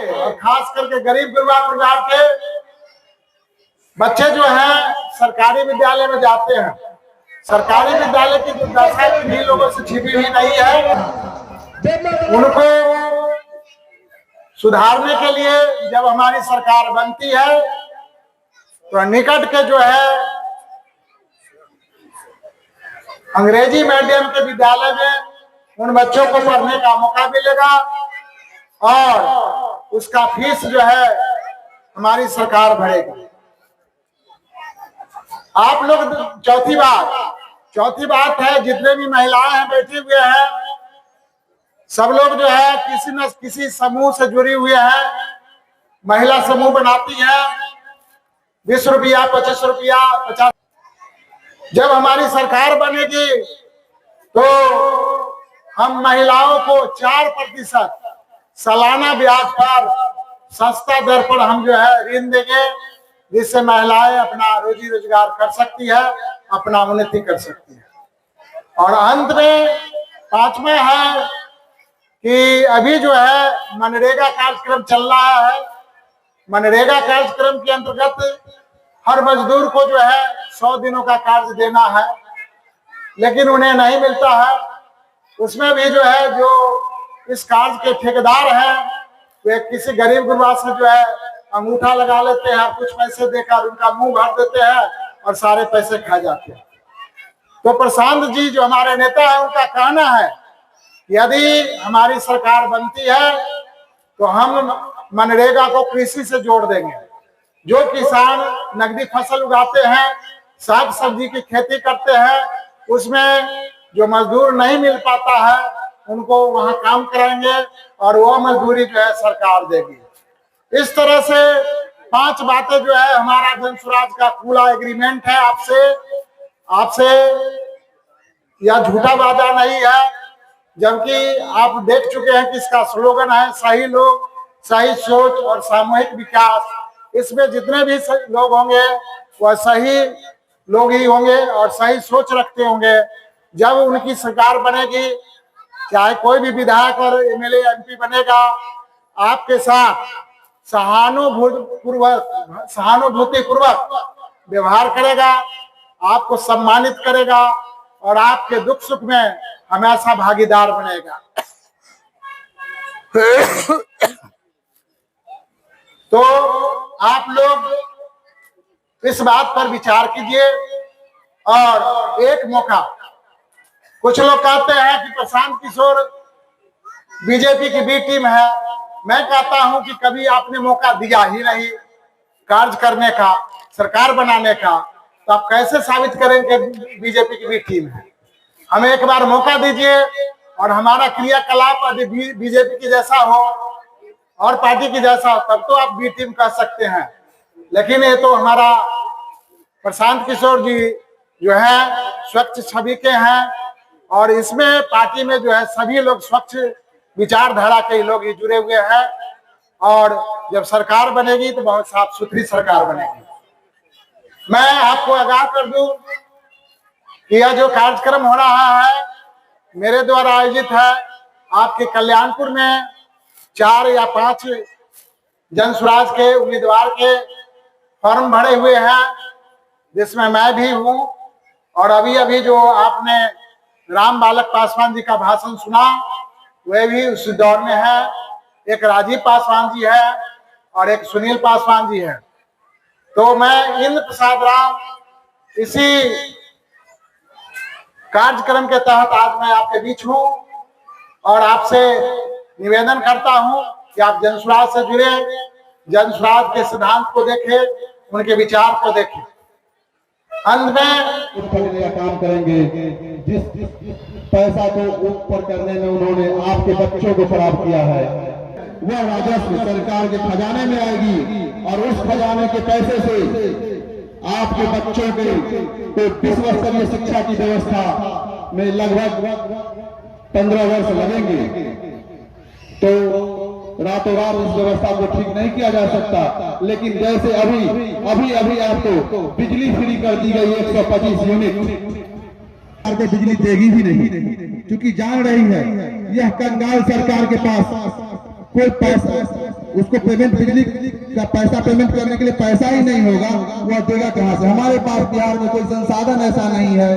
और खास करके गरीब गुरबा परिवार के बच्चे जो हैं सरकारी विद्यालय में जाते हैं। सरकारी विद्यालय की जो दशा किन्हीं लोगों से छिपी हुई नहीं है, उनको सुधारने के लिए जब हमारी सरकार बनती है तो निकट के जो है अंग्रेजी मीडियम के विद्यालय में उन बच्चों को पढ़ने का मौका मिलेगा और उसका फीस जो है हमारी सरकार भरेगी। आप लोग चौथी बात है, जितने भी महिलाएं हैं बैठे हुए हैं, सब लोग जो है किसी न किसी समूह से जुड़ी हुए हैं। महिला समूह बनाती हैं, 20 रुपया 25 रुपया 50। जब हमारी सरकार बनेगी तो हम महिलाओं को 4% सालाना ब्याज पर सस्ता दर पर हम जो है ऋण देंगे, जिससे महिलाएं अपना रोजी रोजगार कर सकती है, अपना उन्नति कर सकती है। और अंत में 5वां है कि अभी जो है मनरेगा कार्यक्रम चल रहा है। मनरेगा कार्यक्रम के अंतर्गत हर मजदूर को जो है 100 दिनों का कार्य देना है, लेकिन उन्हें नहीं मिलता है। उसमें भी जो है जो इस कार्य के ठेकेदार हैं वे किसी गरीब गुरबा से जो है अंगूठा लगा लेते हैं, कुछ पैसे देकर उनका मुंह भर देते हैं और सारे पैसे खा जाते हैं। तो प्रशांत जी जो हमारे नेता है, उनका कहना है यदि हमारी सरकार बनती है तो हम मनरेगा को कृषि से जोड़ देंगे। जो किसान नकदी फसल उगाते हैं, साग सब्जी की खेती करते हैं, उसमें जो मजदूर नहीं मिल पाता है उनको वहां काम कराएंगे और वो मजदूरी जो है सरकार देगी। इस तरह से 5 बातें जो है हमारा जन स्वराज का खुला एग्रीमेंट है आपसे यह झूठा वादा नहीं है, जबकि आप देख चुके हैं कि इसका स्लोगन है सही लोग, सही सोच और सामूहिक विकास। इसमें जितने भी लोग होंगे वह सही लोग ही होंगे और सही सोच रखते होंगे। जब उनकी सरकार बनेगी, चाहे कोई भी विधायक और एमएलए एमपी बनेगा, आपके साथ सहानुभूतिपूर्वक व्यवहार करेगा, आपको सम्मानित करेगा और आपके दुख सुख में हमेशा भागीदार बनेगा। तो आप लोग इस बात पर विचार कीजिए। और एक मौका, कुछ लोग कहते हैं कि प्रशांत किशोर बीजेपी की बी टीम है। मैं कहता हूं कि कभी आपने मौका दिया ही नहीं कार्य करने का, सरकार बनाने का, तो आप कैसे साबित करेंगे बीजेपी की बी टीम है? हमें एक बार मौका दीजिए और हमारा क्रियाकलाप यदि बीजेपी की जैसा हो और पार्टी की जैसा हो, तब तो आप बी टीम कह सकते हैं। लेकिन ये तो हमारा प्रशांत किशोर जी जो है स्वच्छ छवि के हैं और इसमें पार्टी में जो है सभी लोग स्वच्छ विचारधारा के लोग ही जुड़े हुए हैं और जब सरकार बनेगी तो बहुत साफ सुथरी सरकार बनेगी। मैं आपको आगाह कर दूं कि यह जो कार्यक्रम हो रहा है मेरे द्वारा आयोजित है। आपके कल्याणपुर में 4 या 5 जन स्वराज के उम्मीदवार के फॉर्म भरे हुए हैं, जिसमें मैं भी हूं। और अभी जो आपने राम बालक पासवान जी का भाषण सुना, वह भी उस दौर में है। एक राजीव पासवान जी है और एक सुनील पासवान जी है। तो मैं इंद्र प्रसाद राम इसी कार्यक्रम के तहत आज मैं आपके बीच हूं और आपसे निवेदन करता हूं कि आप जनस्वराज से जुड़े, जनस्वराज के सिद्धांत को देखें, उनके विचार को देखें। अंत में काम करेंगे। जिस पैसा को ऊपर करने में उन्होंने आपके बच्चों को खराब किया है, वह राजस्व सरकार के खजाने में आएगी और उस खजाने के पैसे से आपके बच्चों को विश्व स्तरीय शिक्षा की व्यवस्था में लगभग 15 वर्ष लगेंगे। तो रातों रात इस व्यवस्था को ठीक नहीं किया जा सकता, लेकिन जैसे अभी आपको बिजली फ्री कर दी गई 125 यूनिट, सरकार को बिजली देगी भी नहीं, क्योंकि जान रही है यह कंगाल सरकार के पास कोई पैसा उसको पेमेंट बिजली का पैसा पेमेंट करने के लिए पैसा ही नहीं होगा, वह देगा कहां से? हमारे पास बिहार में कोई संसाधन ऐसा नहीं है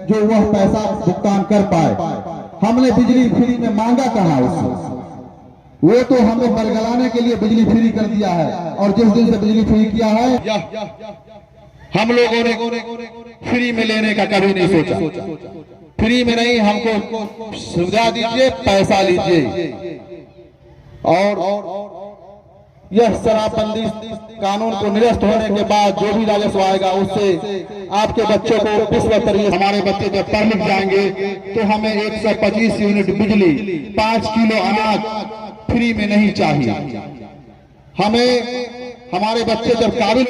जो वह पैसा भुगतान कर पाए। हमने बिजली फ्री में मांगा कहां उससे? वो तो हमें बरगलाने के लिए बिजली फ्री कर दिया है, और जिस दिन से बिजली फ्री किया है हम लोगों ने फ्री में लेने का कभी नहीं सोचा। फ्री में नहीं, हमको सुविधा दीजिए, पैसा लीजिए। और यह शराबबंदी कानून को निरस्त होने के बाद जो भी राजस्व आएगा उससे आपके बच्चों को विश्व स्तरीय, हमारे बच्चे जब पढ़ने जाएंगे तो हमें 125 यूनिट बिजली, 5 किलो अनाज फ्री में नहीं चाहिए। हमें हमारे बच्चे जब काबिल